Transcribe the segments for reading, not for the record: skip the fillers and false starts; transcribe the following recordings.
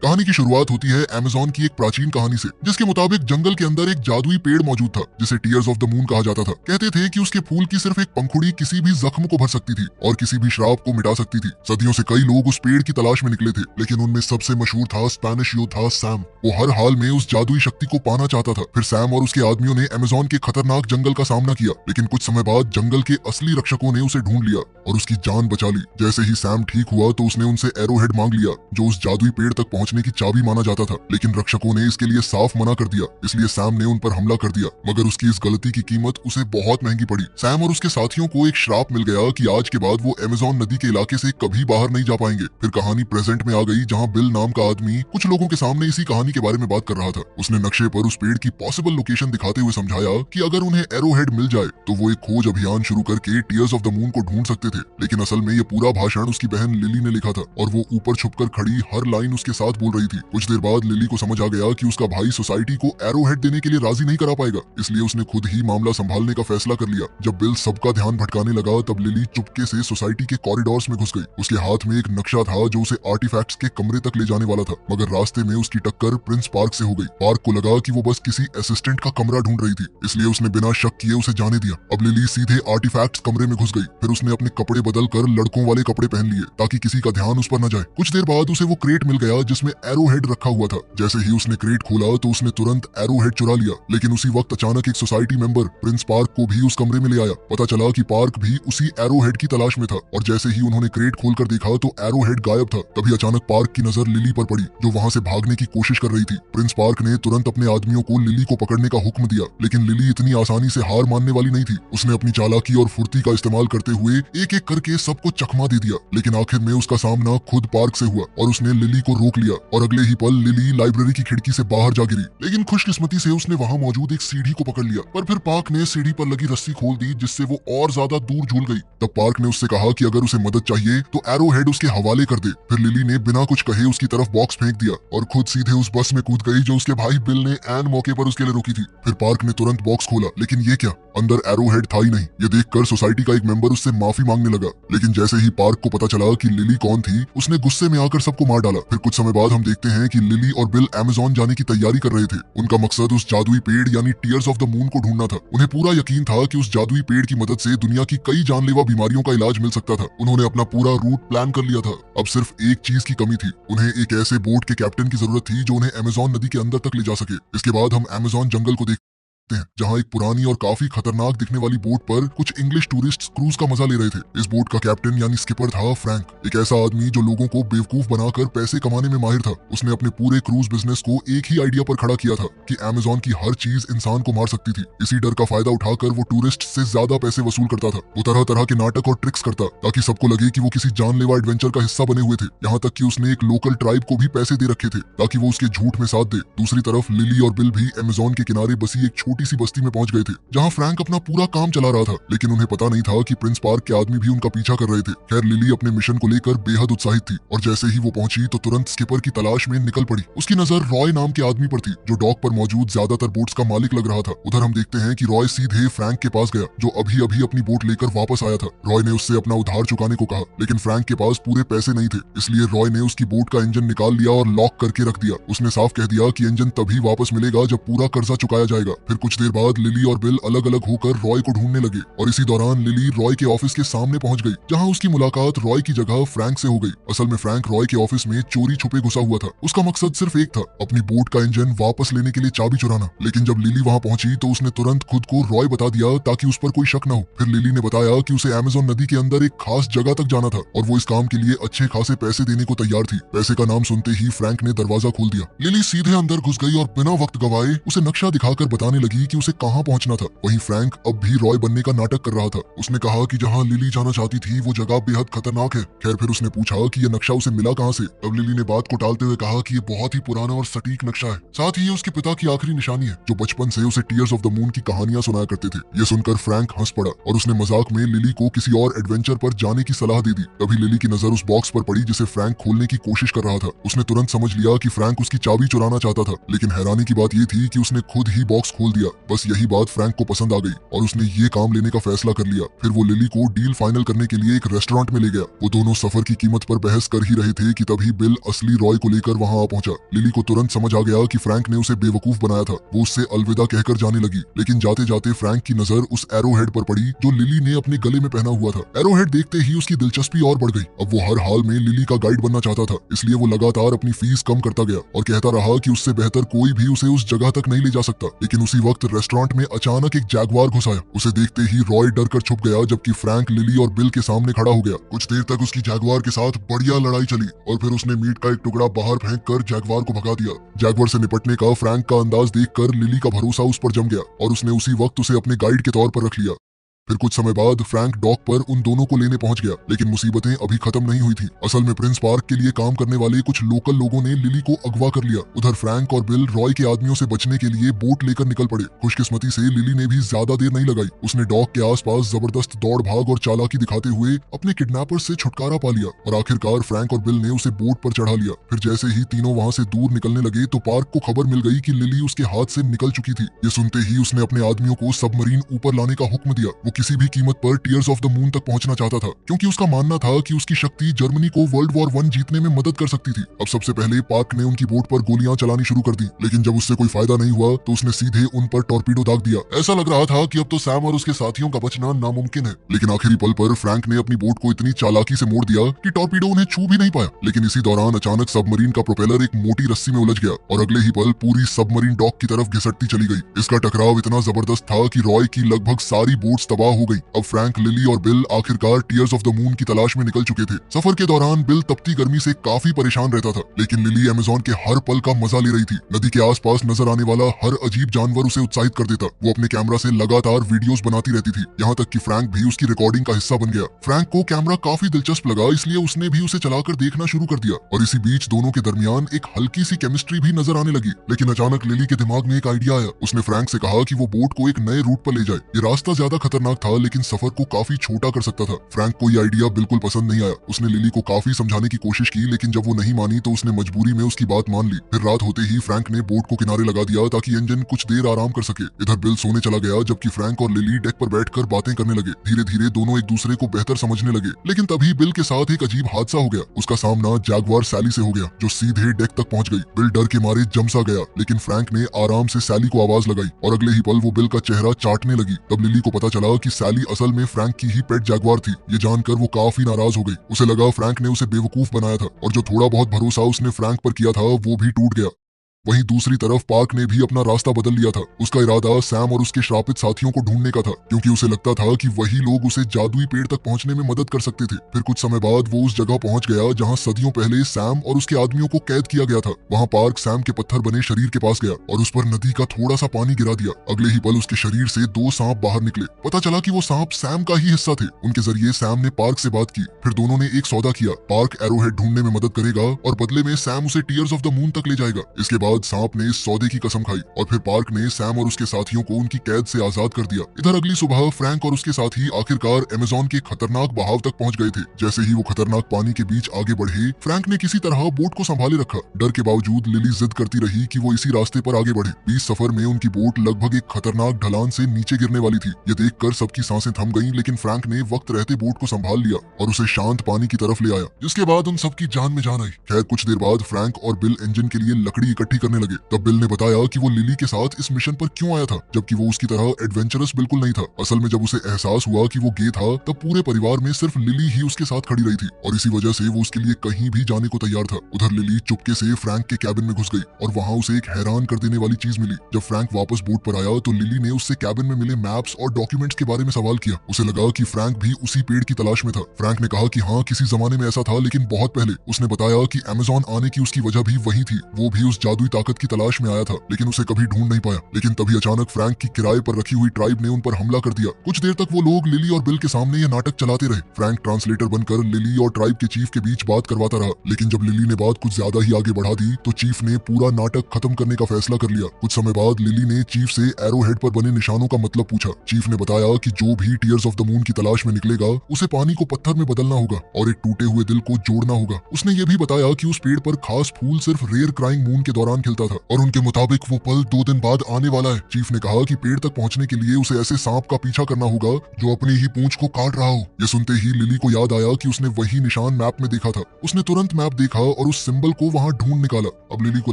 कहानी की शुरुआत होती है अमेज़न की एक प्राचीन कहानी से, जिसके मुताबिक जंगल के अंदर एक जादुई पेड़ मौजूद था जिसे टीयर्स ऑफ द मून कहा जाता था। कहते थे कि उसके फूल की सिर्फ एक पंखुड़ी किसी भी जख्म को भर सकती थी और किसी भी श्राप को मिटा सकती थी। सदियों से कई लोग उस पेड़ की तलाश में निकले थे, लेकिन उनमें सबसे मशहूर था स्पेनिश योद्धा सैम। वो हर हाल में उस जादुई शक्ति को पाना चाहता था। फिर सैम और उसके आदमियों ने अमेज़न के खतरनाक जंगल का सामना किया, लेकिन कुछ समय बाद जंगल के असली रक्षकों ने उसे ढूंढ लिया और उसकी जान बचा ली। जैसे ही सैम ठीक हुआ तो उसने उनसे एरोहेड मांग लिया, जो उस जादुई पेड़ तक पहुंचने की चाबी माना जाता था। लेकिन रक्षकों ने इसके लिए साफ मना कर दिया, इसलिए सैम ने उन पर हमला कर दिया। मगर उसकी इस गलती की कीमत उसे बहुत महंगी पड़ी। सैम और उसके साथियों को एक श्राप मिल गया कि आज के बाद वो अमेज़न नदी के इलाके से कभी बाहर नहीं जा पाएंगे। फिर कहानी प्रेजेंट में आ गई, जहाँ बिल नाम का आदमी कुछ लोगों के सामने इसी कहानी के बारे में बात कर रहा था। उसने नक्शे पर उस पेड़ की पॉसिबल लोकेशन दिखाते हुए समझाया कि अगर उन्हें एरोहेड मिल जाए तो वो एक खोज अभियान शुरू करके टीयर्स ऑफ द मून को ढूंढ सकते थे। लेकिन असल में ये पूरा भाषण उसकी बहन लिली ने लिखा था और वो ऊपर छुपकर खड़ी हर लाइन उसके साथ बोल रही थी। कुछ देर बाद लिली को समझ आ गया कि उसका भाई सोसाइटी को एरोहेड देने के लिए राजी नहीं करा पाएगा, इसलिए उसने खुद ही मामला संभालने का फैसला कर लिया। जब बिल सबका ध्यान भटकाने लगा तब लिली चुपके से सोसाइटी के कॉरिडोर्स में घुस गई। उसके हाथ में एक नक्शा था जो उसे आर्टिफैक्ट्स के कमरे तक ले जाने वाला था, मगर रास्ते में उसकी टक्कर प्रिंस पार्क से हो गई। पार्क को लगा कि वो बस किसी असिस्टेंट का कमरा ढूंढ रही थी, इसलिए उसने बिना शक किए उसे जाने दिया। अब लिली सीधे आर्टिफैक्ट्स कमरे में घुस गई। फिर उसने अपने कपड़े बदल कर लड़कों वाले कपड़े पहन लिए ताकि किसी का ध्यान उस पर न जाए। कुछ देर बाद उसे वो क्रेट मिल गया जिसमें एरोहेड रखा हुआ था। जैसे ही उसने क्रेट खोला तो उसने तुरंत एरोहेड चुरा लिया, लेकिन उसी वक्त अचानक एक सोसाइटी मेंबर प्रिंस पार्क को भी उस कमरे में ले आया। पता चला कि पार्क भी उसी एरोहेड की तलाश में था और जैसे ही उन्होंने क्रेट खोलकर देखा तो एरोहेड गायब था। तभी अचानक पार्क की नजर लिली पर पड़ी, जो वहां से भागने की कोशिश कर रही थी। प्रिंस पार्क ने तुरंत अपने आदमियों को लिली को पकड़ने का हुक्म दिया, लेकिन लिली इतनी आसानी से हार मानने वाली नहीं थी। उसने अपनी चालाकी और फुर्ती का इस्तेमाल करते हुए एक एक करके सबको चकमा दे दिया, लेकिन आखिर में उसका सामना खुद पार्क से हुआ और उसने लिली को रोक लिया और अगले ही पल लिली लाइब्रेरी की खिड़की से बाहर जा गिरी। लेकिन खुशकिस्मती से उसने वहां मौजूद एक सीढ़ी को पकड़ लिया, पर फिर पार्क ने सीढ़ी पर लगी रस्सी खोल दी, जिससे वो और ज्यादा दूर झूल गई। तब पार्क ने उससे कहा कि अगर उसे मदद चाहिए तो एरोहेड उसके हवाले कर दे। फिर लिली ने बिना कुछ कहे उसकी तरफ बॉक्स फेंक दिया और खुद सीधे उस बस में कूद गई जो उसके भाई बिल ने ऐन मौके पर उसके लिए रोकी थी। फिर पार्क ने तुरंत बॉक्स खोला, लेकिन ये क्या, अंदर एरोहेड था ही नहीं। ये देखकर सोसाइटी का एक मेंबर उससे माफी मांगने लगा, लेकिन जैसे ही पार्क को पता चला कि लिली कौन थी, उसने गुस्से में आकर सबको मार डाला। फिर कुछ समय बाद हम देखते हैं कि लिली और बिल अमेज़न जाने की तैयारी कर रहे थे। उनका मकसद उस जादुई पेड़ यानी टीयर्स ऑफ द मून को ढूंढना था। उन्हें पूरा यकीन था कि उस जादुई पेड़ की मदद से दुनिया की कई जानलेवा बीमारियों का इलाज मिल सकता था। उन्होंने अपना पूरा रूट प्लान कर लिया था। अब सिर्फ एक चीज की कमी थी, उन्हें एक ऐसे बोट के कैप्टन की जरूरत थी जो उन्हें अमेज़न नदी के अंदर तक ले जा सके। इसके बाद हम अमेज़न जंगल को देखते हैं, जहां एक पुरानी और काफी खतरनाक दिखने वाली बोट पर कुछ इंग्लिश टूरिस्ट क्रूज का मजा ले रहे थे। इस बोट का कैप्टन यानी स्किपर था फ्रैंक, एक ऐसा आदमी जो लोगों को बेवकूफ बनाकर पैसे कमाने में माहिर था। उसने अपने पूरे क्रूज बिजनेस को एक ही आइडिया पर खड़ा किया था कि अमेज़न की हर चीज इंसान को मार सकती थी। इसी डर का फायदा उठाकर वो टूरिस्ट से ज्यादा पैसे वसूल करता था। वो तरह तरह के नाटक और ट्रिक्स करता ताकि सबको लगे कि वो किसी जानलेवा एडवेंचर का हिस्सा बने हुए थे। यहाँ तक कि उसने एक लोकल ट्राइब को भी पैसे दे रखे थे ताकि वो उसके झूठ में साथ दे। दूसरी तरफ लिली और बिल भी अमेज़न के किनारे बसी एक छोटी सी बस्ती में पहुंच गए थे, जहां फ्रैंक अपना पूरा काम चला रहा था, लेकिन उन्हें पता नहीं था कि प्रिंस पार्क के आदमी भी उनका पीछा कर रहे थे। खैर, लिली अपने मिशन को लेकर बेहद उत्साहित थी और जैसे ही वो पहुंची तो तुरंत स्किपर की तलाश में निकल पड़ी। उसकी नजर रॉय नाम के आदमी पर थी, जो डॉक पर मौजूद ज्यादातर बोट्स का मालिक लग रहा था। उधर हम देखते हैं कि रॉय सीधे फ्रैंक के पास गया, जो अभी अभी अपनी बोट लेकर वापस आया था। रॉय ने उससे अपना उधार चुकाने को कहा, लेकिन फ्रैंक के पास पूरे पैसे नहीं थे, इसलिए रॉय ने उसकी बोट का इंजन निकाल लिया और लॉक करके रख दिया। उसने साफ कह दिया कि इंजन तभी वापस मिलेगा जब पूरा कर्जा चुकाया जाएगा। फिर कुछ देर बाद लिली और बिल अलग अलग होकर रॉय को ढूंढने लगे और इसी दौरान लिली रॉय के ऑफिस के सामने पहुंच गई, जहां उसकी मुलाकात रॉय की जगह फ्रैंक से हो गई। असल में फ्रैंक रॉय के ऑफिस में चोरी छुपे घुसा हुआ था। उसका मकसद सिर्फ एक था, अपनी बोट का इंजन वापस लेने के लिए चाबी चुराना। लेकिन जब लिली वहां पहुंची तो उसने तुरंत खुद को रॉय बता दिया ताकि उस पर कोई शक न हो। फिर लिली ने बताया कि उसे अमेज़न नदी के अंदर एक खास जगह तक जाना था और वो इस काम के लिए अच्छे खासे पैसे देने को तैयार थी। पैसे का नाम सुनते ही फ्रैंक ने दरवाजा खोल दिया। लिली सीधे अंदर घुस गई और बिना वक्त गवाए उसे नक्शा दिखाकर बताने लगी कि उसे कहां पहुंचना था। वहीं फ्रैंक अब भी रॉय बनने का नाटक कर रहा था। उसने कहा कि जहां लिली जाना चाहती थी वो जगह बेहद खतरनाक है। खैर, फिर उसने पूछा कि ये नक्शा उसे मिला कहां से। तब लिली ने बात को टालते हुए कहा कि ये बहुत ही पुराना और सटीक नक्शा है, साथ ही ये उसके पिता की आखिरी निशानी है, जो बचपन से उसे टीयर्स ऑफ द मून की कहानियां सुनाया करते थे। ये सुनकर फ्रैंक हंस पड़ा और उसने मजाक में लिली को किसी और एडवेंचर पर जाने की सलाह दे दी। तभी लिली की नजर उस बॉक्स पर पड़ी जिसे फ्रैंक खोलने की कोशिश कर रहा था। उसने तुरंत समझ लिया कि फ्रैंक उसकी चाबी चुराना चाहता था, लेकिन हैरानी की बात ये थी कि उसने खुद ही बॉक्स खोल दिया दिया। बस यही बात फ्रैंक को पसंद आ गई और उसने ये काम लेने का फैसला कर लिया। फिर वो लिली को डील फाइनल करने के लिए एक रेस्टोरेंट में ले गया। वो दोनों सफर की कीमत पर बहस कर ही रहे थे कि तभी बिल असली रॉय को लेकर वहां आ पहुंचा। लिली को तुरंत समझ आ गया कि फ्रैंक ने उसे बेवकूफ बनाया था। वो उससे अलविदा कहकर जाने लगी, लेकिन जाते जाते फ्रैंक की नजर उस एरो हेड पर पड़ी जो लिली ने अपने गले में पहना हुआ था। एरो हेड देखते ही उसकी दिलचस्पी और बढ़ गई। अब वो हर हाल में लिली का गाइड बनना चाहता था, इसलिए वो लगातार अपनी फीस कम करता गया और कहता रहा कि उससे बेहतर कोई भी उसे उस जगह तक नहीं ले जा सकता। लेकिन उसी वक्त रेस्टोरेंट में अचानक एक जैगवार घुस आया। उसे देखते ही रॉय डर कर छुप गया, जबकि फ्रैंक लिली और बिल के सामने खड़ा हो गया। कुछ देर तक उसकी जैगवार के साथ बढ़िया लड़ाई चली और फिर उसने मीट का एक टुकड़ा बाहर फेंक कर जैगवार को भगा दिया। जैगवार से निपटने का फ्रैंक का अंदाज देखकर लिली का भरोसा उस पर जम गया और उसने उसी वक्त उसे अपने गाइड के तौर पर रख लिया। फिर कुछ समय बाद फ्रैंक डॉक पर उन दोनों को लेने पहुंच गया, लेकिन मुसीबतें अभी खत्म नहीं हुई थी। असल में प्रिंस पार्क के लिए काम करने वाले कुछ लोकल लोगों ने लिली को अगवा कर लिया। उधर फ्रैंक और बिल रॉय के आदमियों से बचने के लिए बोट लेकर निकल पड़े। खुशकिस्मती से लिली ने भी ज्यादा देर नहीं लगाई। उसने डॉक के आसपास जबरदस्त दौड़ भाग और चालाकी दिखाते हुए अपने किडनैपर से छुटकारा पा लिया और आखिरकार फ्रैंक और बिल ने उसे बोट पर चढ़ा लिया। फिर जैसे ही तीनों वहां से दूर निकलने लगे तो पार्क को खबर मिल गई कि लिली उसके हाथ से निकल चुकी थी। ये सुनते ही उसने अपने आदमियों को सबमरीन ऊपर लाने का हुक्म दिया। वो किसी भी कीमत पर टीयर्स ऑफ द मून तक पहुंचना चाहता था, क्योंकि उसका मानना था कि उसकी शक्ति जर्मनी को वर्ल्ड वॉर 1 जीतने में मदद कर सकती थी। अब सबसे पहले पार्क ने उनकी बोट पर गोलियां चलानी शुरू कर दी, लेकिन जब उससे कोई फायदा नहीं हुआ तो उसने सीधे उन पर टॉर्पीडो दाग दिया। ऐसा लग रहा था कि अब तो सैम और उसके साथियों का बचना नामुमकिन है, लेकिन आखिरी पल पर फ्रैंक ने अपनी बोट को इतनी चालाकी से मोड़ दिया कि टॉर्पीडो उन्हें छू भी नहीं पाया। लेकिन इसी दौरान अचानक सबमरीन का प्रोपेलर एक मोटी रस्सी में उलझ गया और अगले ही पल पूरी सबमरीन डॉक की तरफ घिसटती चली गई। इसका टकराव इतना जबरदस्त था कि रॉय की लगभग सारी बोट्स तबाह हो गई। अब फ्रैंक, लिली और बिल आखिरकार टीयर्स ऑफ द मून की तलाश में निकल चुके थे। सफर के दौरान बिल तपती गर्मी से काफी परेशान रहता था, लेकिन लिली अमेज़न के हर पल का मजा ले रही थी। नदी के आसपास नजर आने वाला हर अजीब जानवर उसे उत्साहित कर देता। वो अपने कैमरा से लगातार वीडियोस बनाती रहती थी, यहाँ तक कि फ्रैंक भी उसकी रिकॉर्डिंग का हिस्सा बन गया। फ्रैंक को कैमरा काफी दिलचस्प लगा, इसलिए उसने भी उसे चलाकर देखना शुरू कर दिया और इसी बीच दोनों के दरमियान एक हल्की सी केमिस्ट्री भी नजर आने लगी। लेकिन अचानक लिली के दिमाग में एक आइडिया आया। उसने फ्रैंक से कहा कि वो बोट को एक नए रूट पर ले जाए। ये रास्ता ज्यादा खतरनाक था, लेकिन सफर को काफी छोटा कर सकता था। फ्रैंक को ये आइडिया बिल्कुल पसंद नहीं आया। उसने लिली को काफी समझाने की कोशिश की, लेकिन जब वो नहीं मानी तो उसने मजबूरी में उसकी बात मान ली। फिर रात होते ही फ्रैंक ने बोट को किनारे लगा दिया ताकि इंजन कुछ देर आराम कर सके। इधर बिल सोने चला गया, जबकि फ्रैंक और लिली डेक पर बैठकर बातें करने लगे। धीरे धीरे दोनों एक दूसरे को बेहतर समझने लगे, लेकिन तभी बिल के साथ एक अजीब हादसा हो गया। उसका सामना जैगवार सैली से हो गया, जो सीधे डेक तक पहुंच गई। बिल डर के मारे जमसा गया, लेकिन फ्रैंक ने आराम से सैली को आवाज लगाई और अगले ही पल वो बिल का चेहरा चाटने लगी। तब लिली को पता चला कि सैली असल में फ्रैंक की ही पेट जैगवार थी। ये जानकर वो काफी नाराज हो गई। उसे लगा फ्रैंक ने उसे बेवकूफ बनाया था और जो थोड़ा बहुत भरोसा उसने फ्रैंक पर किया था वो भी टूट गया। वहीं दूसरी तरफ पार्क ने भी अपना रास्ता बदल लिया था। उसका इरादा सैम और उसके श्रापित साथियों को ढूंढने का था, क्योंकि उसे लगता था कि वही लोग उसे जादुई पेड़ तक पहुंचने में मदद कर सकते थे। फिर कुछ समय बाद वो उस जगह पहुंच गया जहां सदियों पहले सैम और उसके आदमियों को कैद किया गया था। वहां पार्क सैम के पत्थर बने शरीर के पास गया और उस पर नदी का थोड़ा सा पानी गिरा दिया। अगले ही पल उसके शरीर से 2 सांप बाहर निकले। पता चला कि वो सांप सैम का ही हिस्सा थे। उनके जरिए सैम ने पार्क से बात की। फिर दोनों ने एक सौदा किया। पार्क एरोहेड ढूंढने में मदद करेगा और बदले में सैम उसे टीयर्स ऑफ द मून तक ले जाएगा। इसके बाद सांप ने सौदे की कसम खाई और फिर पार्क ने सैम और उसके साथियों को उनकी कैद से आजाद कर दिया। इधर अगली सुबह फ्रैंक और उसके साथी आखिरकार अमेज़न के खतरनाक बहाव तक पहुंच गए थे। जैसे ही वो खतरनाक पानी के बीच आगे बढ़े, फ्रैंक ने किसी तरह बोट को संभाले रखा। डर के बावजूद लिली जिद करती रही कि वो इसी रास्ते पर आगे बढ़े। बीच सफर में उनकी बोट लगभग एक खतरनाक ढलान से नीचे गिरने वाली थी। ये देखकर सबकी सांसें थम गईं, लेकिन फ्रैंक ने वक्त रहते बोट को संभाल लिया और उसे शांत पानी की तरफ ले आया, जिसके बाद उन सबकी जान में जान आई। खैर कुछ देर बाद फ्रैंक और बिल इंजन के लिए लकड़ी इकट्ठी करने लगे। तब बिल ने बताया कि वो लिली के साथ इस मिशन पर क्यों आया था, जबकि वो उसकी तरह एडवेंचरस बिल्कुल नहीं था। असल में जब उसे एहसास हुआ कि वो गे था, तब पूरे परिवार में सिर्फ लिली ही उसके साथ खड़ी रही थी और इसी वजह से वो उसके लिए कहीं भी जाने को तैयार था। उधर लिली चुपके से फ्रैंक के कैबिन में घुस गई और वहां उसे एक हैरान कर देने वाली चीज मिली। जब फ्रैंक वापस बोट पर आया तो लिली ने उससे कैबिन में मिले मैप्स और डॉक्यूमेंट्स के बारे में सवाल किया। उसे लगा कि फ्रैंक भी उसी पेड़ की तलाश में था। फ्रैंक ने कहा कि हाँ, किसी जमाने में ऐसा था, लेकिन बहुत पहले। उसने बताया कि अमेज़न आने की उसकी वजह भी वही थी। वो भी उस जादुई ताकत की तलाश में आया था, लेकिन उसे कभी ढूंढ नहीं पाया। लेकिन तभी अचानक फ्रैंक की किराए पर रखी हुई ट्राइब ने उन पर हमला कर दिया। कुछ देर तक वो लोग लिली और बिल के सामने ये नाटक चलाते रहे। फ्रैंक ट्रांसलेटर बनकर लिली और ट्राइब के चीफ के बीच बात करवाता रहा, लेकिन जब लिली ने बात कुछ ज्यादा ही आगे बढ़ा दी तो चीफ ने पूरा नाटक खत्म करने का फैसला कर लिया। कुछ समय बाद लिली ने चीफ से एरो हेड पर बने निशानों का मतलब पूछा। चीफ ने बताया कि जो भी टीयर्स ऑफ द मून की तलाश में निकलेगा उसे पानी को पत्थर में बदलना होगा और एक टूटे हुए दिल को जोड़ना होगा। उसने ये भी बताया कि उस पेड़ पर खास फूल सिर्फ रेयर क्राइंग मून के दौरान आसमान खिलता था और उनके मुताबिक वो पल 2 दिन बाद आने वाला है। चीफ ने कहा कि पेड़ तक पहुंचने के लिए उसे ऐसे सांप का पीछा करना होगा जो अपनी ही पूंछ को काट रहा हो। ये सुनते ही लिली को याद आया कि उसने वही निशान मैप में देखा था। उसने तुरंत मैप देखा और उस सिंबल को वहां ढूंढ निकाला। अब लिली को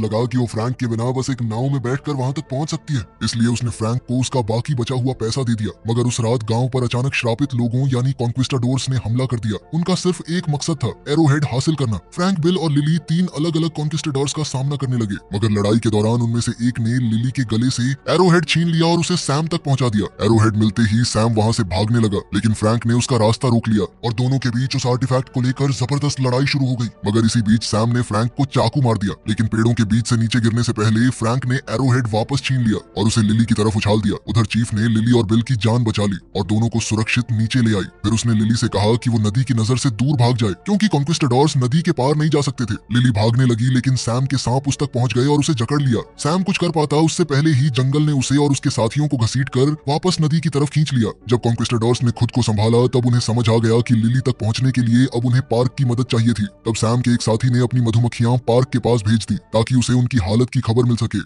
लगा कि वो फ्रैंक के बिना बस एक नाव में बैठकर वहां तक पहुंच सकती है, इसलिए उसने फ्रैंक को उसका बाकी बचा हुआ पैसा दे दिया। मगर उस रात गांव पर अचानक श्रापित लोगों यानी कॉन्क्विस्टाडोर्स ने हमला कर दिया। उनका सिर्फ एक मकसद था, एरोहेड हासिल करना। फ्रैंक, बिल और लिली 3 अलग अलग कॉन्क्विस्टाडोर्स का सामना करने लगे, मगर लड़ाई के दौरान उनमें से एक ने लिली के गले से एरोहेड छीन लिया और उसे सैम तक पहुंचा दिया। एरोहेड मिलते ही सैम वहां से भागने लगा, लेकिन फ्रैंक ने उसका रास्ता रोक लिया और दोनों के बीच उस आर्टिफैक्ट को लेकर जबरदस्त लड़ाई शुरू हो गई। मगर इसी बीच सैम ने फ्रैंक को चाकू मार दिया, लेकिन पेड़ों के बीच से नीचे गिरने से पहले फ्रैंक ने एरोहेड वापस छीन लिया और उसे लिली की तरफ उछाल दिया। उधर चीफ ने लिली और बिल की जान बचा ली और दोनों को सुरक्षित नीचे ले आई। फिर उसने लिली से कहा कि वो नदी की नजर से दूर भाग जाए, क्योंकि कॉन्क्विस्टाडोर्स नदी के पार नहीं जा सकते थे। लिली भागने लगी, लेकिन सैम के सांप उस तक पहुंच गए और उसे जकड़ लिया। सैम कुछ कर पाता उससे पहले ही जंगल ने उसे और उसके साथियों को घसीटकर वापस नदी की तरफ खींच लिया। जब कॉन्क्विस्टाडोर्स ने खुद को संभाला तब उन्हें समझ आ गया कि लिली तक पहुंचने के लिए अब उन्हें पार्क की मदद चाहिए थी। तब सैम के एक साथी ने अपनी मधुमक्खियां पार्क के पास भेज दी ताकि उसे उनकी हालत की खबर मिल सके।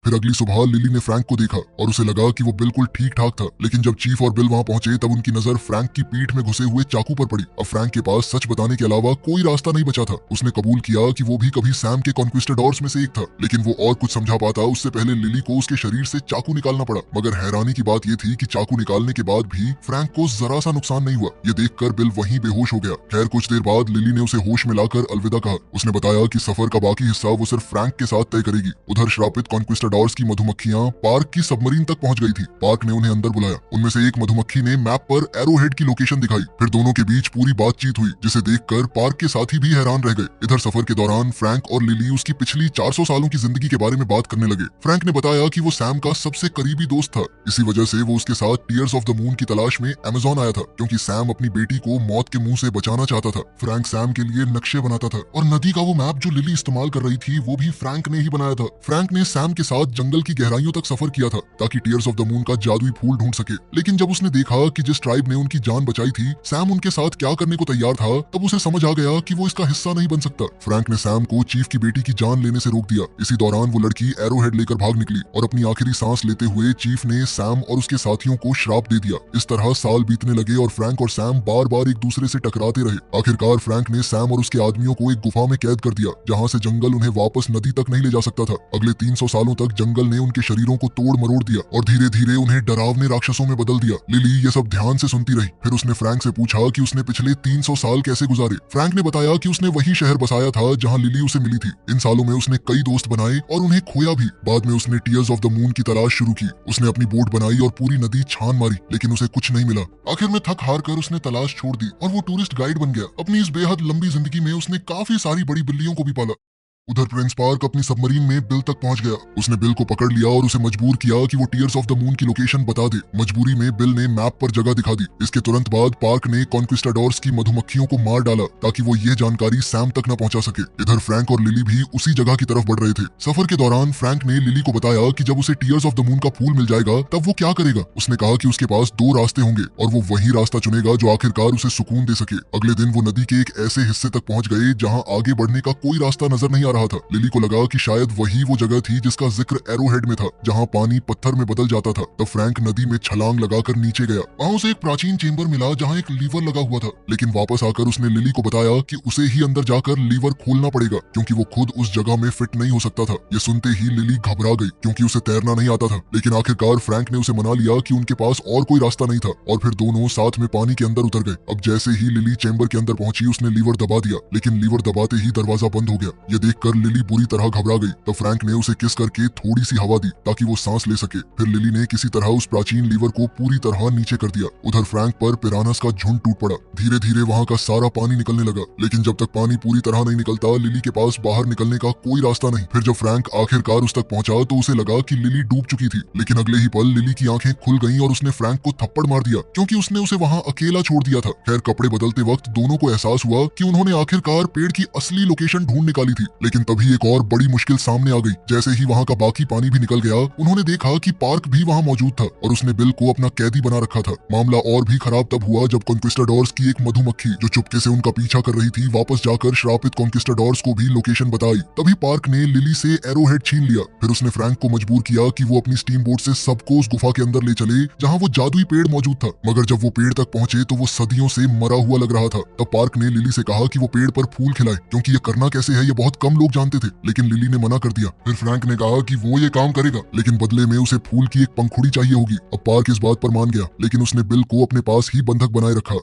फिर अगली सुबह लिली ने फ्रैंक को देखा और उसे लगा कि वो बिल्कुल ठीक ठाक था, लेकिन जब चीफ और बिल वहां पहुंचे तब उनकी नजर फ्रैंक की पीठ में घुसे हुए चाकू पर पड़ी। अब फ्रैंक के पास सच बताने के अलावा कोई रास्ता नहीं बचा था। उसने कबूल किया कि वो भी कभी सैम के कॉन्क्विस्टाडोर्स में से एक था, लेकिन वो और कुछ समझा पाता उससे पहले लिली को उसके शरीर से चाकू निकालना पड़ा। मगर हैरानी की बात ये थी कि चाकू निकालने के बाद भी फ्रैंक को जरा सा नुकसान नहीं हुआ। ये देखकर बिल वहीं बेहोश हो गया। खैर, कुछ देर बाद लिली ने उसे होश में लाकर अलविदा कहा। उसने बताया कि सफर का बाकी हिस्सा वो सिर्फ फ्रैंक के साथ तय करेगी। उधर श्रापित कॉन्क्विस्टाडोर्स की मधुमक्खी पार्क की सबमरीन तक पहुंच गई थी। पार्क ने उन्हें अंदर बुलाया। उनमें से एक मधुमक्खी ने मैप पर एरोहेड की लोकेशन दिखाई। फिर दोनों के बीच पूरी बातचीत हुई, जिसे देखकर पार्क के साथी भी हैरान रह गए। इधर सफर के दौरान फ्रैंक और लिली उसकी पिछली 400 सालों की जिंदगी के बारे में बात करने लगे। फ्रैंक ने बताया कि वो सैम का सबसे करीबी दोस्त था, इसी वजह से वो उसके साथ टीयर्स ऑफ द मून की तलाश में अमेज़न आया था, क्योंकि सैम अपनी बेटी को मौत के मुंह से बचाना चाहता था। फ्रैंक सैम के लिए नक्शे बनाता था और नदी का वो मैप जो लिली इस्तेमाल कर रही थी वो भी फ्रैंक ने ही बनाया था। फ्रैंक ने सैम के साथ जंगल की गहराइयों तक सफर किया था ताकि टीयर्स ऑफ द मून का जादुई फूल ढूंढ सके। लेकिन जब उसने देखा कि जिस ट्राइब ने उनकी जान बचाई थी सैम उनके साथ क्या करने को तैयार था, तब उसे समझ आ गया कि वो इसका हिस्सा नहीं बन सकता। फ्रैंक ने सैम को चीफ की बेटी की जान लेने से रोक दिया। इसी दौरान वो लड़की एरोहेड लेकर भाग निकली और अपनी आखिरी सांस लेते हुए चीफ ने सैम और उसके साथियों को श्राप दे दिया। इस तरह साल बीतने लगे और फ्रैंक और सैम बार बार एक दूसरे से टकराते रहे। आखिरकार फ्रैंक ने सैम और उसके आदमियों को एक गुफा में कैद कर दिया, जहाँ से जंगल उन्हें वापस नदी तक नहीं ले जा सकता था। अगले 300 सालों तक जंगल ने उनके शरीरों को तोड़ मरोड़ दिया और धीरे धीरे उन्हें डरावने राक्षसों में बदल दिया। लिली ये सब ध्यान से सुनती रही। फिर उसने फ्रैंक से पूछा कि उसने पिछले 300 साल कैसे गुजारे। फ्रैंक ने बताया कि उसने वही शहर बसाया था जहां लिली उसे मिली थी। इन सालों में उसने कई दोस्त बनाए और उन्हें खोया भी। बाद में उसने टीयर्स ऑफ द मून की तलाश शुरू की। उसने अपनी बोट बनाई और पूरी नदी छान मारी, लेकिन उसे कुछ नहीं मिला। आखिर में थक हार कर उसने तलाश छोड़ दी और वो टूरिस्ट गाइड बन गया। अपनी इस बेहद लंबी जिंदगी में उसने काफी सारी बड़ी बिल्लियों को भी पाला। उधर प्रिंस पार्क अपनी सबमरीन में बिल तक पहुंच गया। उसने बिल को पकड़ लिया और उसे मजबूर किया कि वो टीयर्स ऑफ द मून की लोकेशन बता दे। मजबूरी में बिल ने मैप पर जगह दिखा दी। इसके तुरंत बाद पार्क ने कॉन्क्विस्टाडोर्स की मधुमक्खियों को मार डाला ताकि वो ये जानकारी सैम तक न पहुंचा सके। इधर फ्रैंक और लिली भी उसी जगह की तरफ बढ़ रहे थे। सफर के दौरान फ्रैंक ने लिली को बताया कि जब उसे टीयर्स ऑफ द मून का फूल मिल जाएगा तब वो क्या करेगा। उसने कहा कि उसके पास 2 रास्ते होंगे और वो वही रास्ता चुनेगा जो आखिरकार उसे सुकून दे सके। अगले दिन वो नदी के एक ऐसे हिस्से तक पहुंच गए जहां आगे बढ़ने का कोई रास्ता नजर नहीं आ रहा था। लिली को लगा कि शायद वही वो जगह थी जिसका जिक्र एरोहेड में था, जहां पानी पत्थर में बदल जाता था। तब फ्रैंक नदी में छलांग लगाकर नीचे गया। वहां उसे एक प्राचीन चेंबर मिला जहां एक लीवर लगा हुआ था, लेकिन वापस आकर उसने लिली को बताया कि उसे ही अंदर जाकर लीवर खोलना पड़ेगा, क्योंकि वो खुद उस जगह में फिट नहीं हो सकता था। ये सुनते ही लिली घबरा गई, क्योंकि उसे तैरना नहीं आता था। लेकिन आखिरकार फ्रैंक ने उसे मना लिया कि उनके पास और कोई रास्ता नहीं था और फिर दोनों साथ में पानी के अंदर उतर गए। अब जैसे ही लिली चेंबर के अंदर पहुंची उसने लीवर दबा दिया, लेकिन लीवर दबाते ही दरवाजा बंद हो गया। ये देखकर लिली बुरी तरह घबरा गई। तब फ्रैंक ने उसे किस करके थोड़ी सी हवा दी ताकि वो सांस ले सके। फिर लिली ने किसी तरह उस प्राचीन लीवर को पूरी तरह नीचे कर दिया। उधर फ्रैंक पर पिरानस का झुंड टूट पड़ा। धीरे धीरे वहां का सारा पानी निकलने लगा, लेकिन जब तक पानी पूरी तरह नहीं निकलता लिली के पास बाहर निकलने का कोई रास्ता नहीं। फिर जब फ्रैंक आखिरकार उस तक पहुंचा तो उसे लगा कि लिली डूब चुकी थी, लेकिन अगले ही पल लिली की आंखें खुल गईं और उसने फ्रैंक को थप्पड़ मार दिया, क्योंकि उसने उसे वहां अकेला छोड़ दिया था। खैर, कपड़े बदलते वक्त दोनों को एहसास हुआ कि उन्होंने आखिरकार पेड़ की असली लोकेशन ढूंढ निकाली थी, लेकिन तभी एक और बड़ी मुश्किल सामने आ गई। जैसे ही वहाँ का बाकी पानी भी निकल गया, उन्होंने देखा कि पार्क भी वहाँ मौजूद था और उसने बिल को अपना कैदी बना रखा था। मामला और भी खराब तब हुआ जब कॉन्क्विस्टाडोर्स की एक मधुमक्खी जो चुपके से उनका पीछा कर रही थी, वापस जाकर श्रापित कॉन्क्विस्टाडोर्स को भी लोकेशन बताई। तभी पार्क ने लिली से एरोहेड छीन लिया। फिर उसने फ्रैंक को मजबूर किया कि वो अपनी स्टीम बोट से सबको उस गुफा के अंदर ले चले जहाँ वो जादुई पेड़ मौजूद था। मगर जब वो पेड़ तक पहुंचे तो वो सदियों से मरा हुआ लग रहा था। तब पार्क ने लिली से कहा कि वो पेड़ पर फूल खिलाए, क्योंकि ये करना कैसे है ये बहुत कम लोग जानते थे। लेकिन लिली ने मना कर दिया। फिर फ्रैंक ने कहा कि वो ये काम करेगा, लेकिन बदले में उसे फूल की एक पंखुड़ी चाहिए होगी। अब पार्क इस बात पर मान गया, लेकिन उसने बिल को अपने पास ही बंधक बनाए रखा।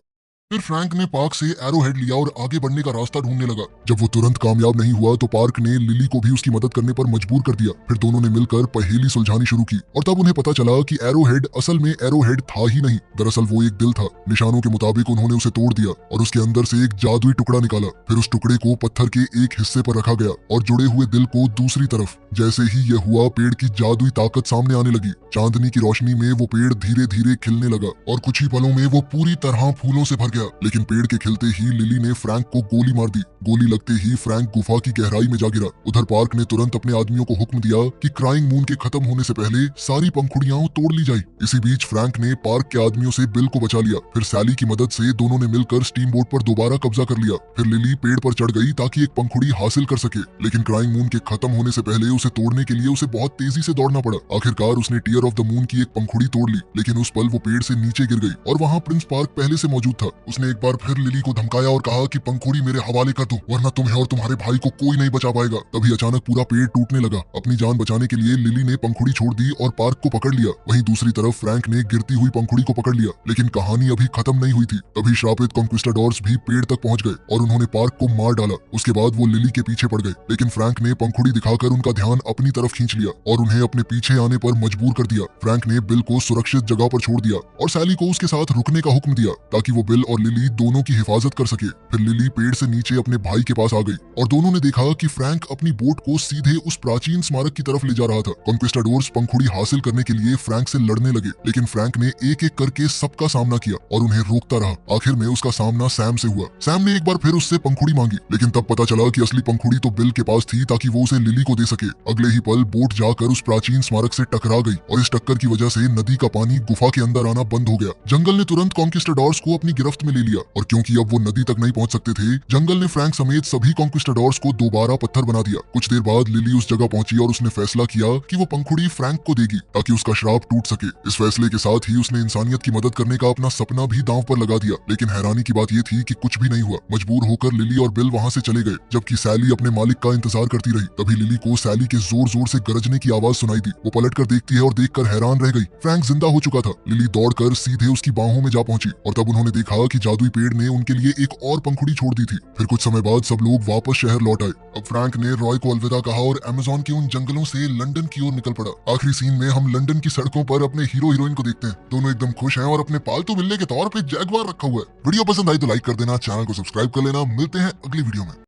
फिर फ्रैंक ने पार्क से एरोहेड लिया और आगे बढ़ने का रास्ता ढूंढने लगा। जब वो तुरंत कामयाब नहीं हुआ तो पार्क ने लिली को भी उसकी मदद करने पर मजबूर कर दिया। फिर दोनों ने मिलकर पहेली सुलझानी शुरू की और तब उन्हें पता चला कि एरोहेड असल में एरोहेड था ही नहीं, दरअसल वो एक दिल था। निशानों के मुताबिक उन्होंने उसे तोड़ दिया और उसके अंदर से एक जादुई टुकड़ा निकाला। फिर उस टुकड़े को पत्थर के एक हिस्से पर रखा गया और जुड़े हुए दिल को दूसरी तरफ। जैसे ही ये हुआ, पेड़ की जादुई ताकत सामने आने लगी। चांदनी की रोशनी में वो पेड़ धीरे धीरे खिलने लगा और कुछ ही पलों में वो पूरी तरह फूलों से भर गया। लेकिन पेड़ के खिलते ही लिली ने फ्रैंक को गोली मार दी। गोली लगते ही फ्रैंक गुफा की गहराई में जा गिरा। उधर पार्क ने तुरंत अपने आदमियों को हुक्म दिया कि क्राइंग मून के खत्म होने से पहले सारी पंखुड़ियां तोड़ ली जाए। इसी बीच फ्रैंक ने पार्क के आदमियों से बिल को बचा लिया। फिर सैली की मदद से दोनों ने मिलकर स्टीम बोट पर दोबारा कब्जा कर लिया। फिर लिली पेड़ पर चढ़ गई ताकि एक पंखुड़ी हासिल कर सके, लेकिन क्राइंग मून के खत्म होने से पहले उसे तोड़ने के लिए उसे बहुत तेजी से दौड़ना पड़ा। आखिरकार उसने टीयर ऑफ द मून की एक पंखुड़ी तोड़ ली, लेकिन उस पल वो पेड़ से नीचे गिर गई और वहाँ प्रिंस पार्क पहले से मौजूद था। उसने एक बार फिर लिली को धमकाया और कहा कि पंखुड़ी मेरे हवाले कर दो, वरना तुम्हें और तुम्हारे भाई को कोई नहीं बचा पाएगा। तभी अचानक पूरा पेड़ टूटने लगा। अपनी जान बचाने के लिए लिली ने पंखुड़ी छोड़ दी और पार्क को पकड़ लिया। वहीं दूसरी तरफ फ्रैंक ने गिरती हुई पंखुड़ी को पकड़ लिया। लेकिन कहानी अभी खत्म नहीं हुई थी। तभी श्रापित कॉन्क्विस्टाडोर्स भी पेड़ तक पहुंच गए और उन्होंने पार्क को मार डाला। उसके बाद वो लिली के पीछे पड़ गए, लेकिन फ्रैंक ने पंखुड़ी दिखाकर उनका ध्यान अपनी तरफ खींच लिया और उन्हें अपने पीछे आने पर मजबूर कर दिया। फ्रैंक ने बिल को सुरक्षित जगह पर छोड़ दिया और सैली को उसके साथ रुकने का हुक्म दिया ताकि वो बिल और लिली दोनों की हिफाजत कर सके। फिर लिली पेड़ से नीचे अपने भाई के पास आ गई और दोनों ने देखा कि फ्रैंक अपनी बोट को सीधे उस प्राचीन स्मारक की तरफ ले जा रहा था। कॉन्क्विस्टाडोर्स पंखुड़ी हासिल करने के लिए फ्रैंक से लड़ने लगे, लेकिन फ्रैंक ने एक एक करके सबका सामना किया और उन्हें रोकता रहा। आखिर में उसका सामना सैम से हुआ। सैम ने एक बार फिर उससे पंखुड़ी मांगी, लेकिन तब पता चला कि असली पंखुड़ी तो बिल के पास थी ताकि वो उसे लिली को दे सके। अगले ही पल बोट जाकर उस प्राचीन स्मारक से टकरा गई और इस टक्कर की वजह से नदी का पानी गुफा के अंदर आना बंद हो गया। जंगल ने तुरंत कॉन्क्विस्टाडोर्स को अपनी गिरफ्त में ले लिया और क्योंकि अब वो नदी तक नहीं पहुंच सकते थे, जंगल ने फ्रैंक समेत सभी कॉन्क्विस्टाडोर्स को दोबारा पत्थर बना दिया। कुछ देर बाद लिली उस जगह पहुंची और उसने फैसला किया कि वो पंखुड़ी फ्रैंक को देगी ताकि उसका श्राप टूट सके। इस फैसले के साथ ही उसने इंसानियत की मदद करने का अपना सपना भी दांव पर लगा दिया। लेकिन हैरानी की बात ये थी कि कुछ भी नहीं हुआ। मजबूर होकर लिली और बिल वहां से चले गए, जबकि सैली अपने मालिक का इंतजार करती रही। तभी लिली को सैली के जोर जोर से गरजने की आवाज सुनाई दी। वो पलट कर देखती है और देखकर हैरान रह गई। फ्रैंक जिंदा हो चुका था। लिली दौड़कर सीधे उसकी बाहों में जा पहुंची और तब उन्होंने देखा कि जादुई पेड़ ने उनके लिए एक और पंखुड़ी छोड़ दी थी। फिर कुछ समय बाद सब लोग वापस शहर लौट आए। अब फ्रैंक ने रॉय को अलविदा कहा और अमेज़न के उन जंगलों से लंदन की ओर निकल पड़ा। आखिरी सीन में हम लंदन की सड़कों पर अपने हीरो हीरोइन को देखते हैं। दोनों एकदम खुश हैं और अपने पालतू मिलने के तौर पे जैगुआर रखा हुआ है। वीडियो पसंद आई तो लाइक कर देना, चैनल को सब्सक्राइब कर लेना। मिलते हैं अगली वीडियो में।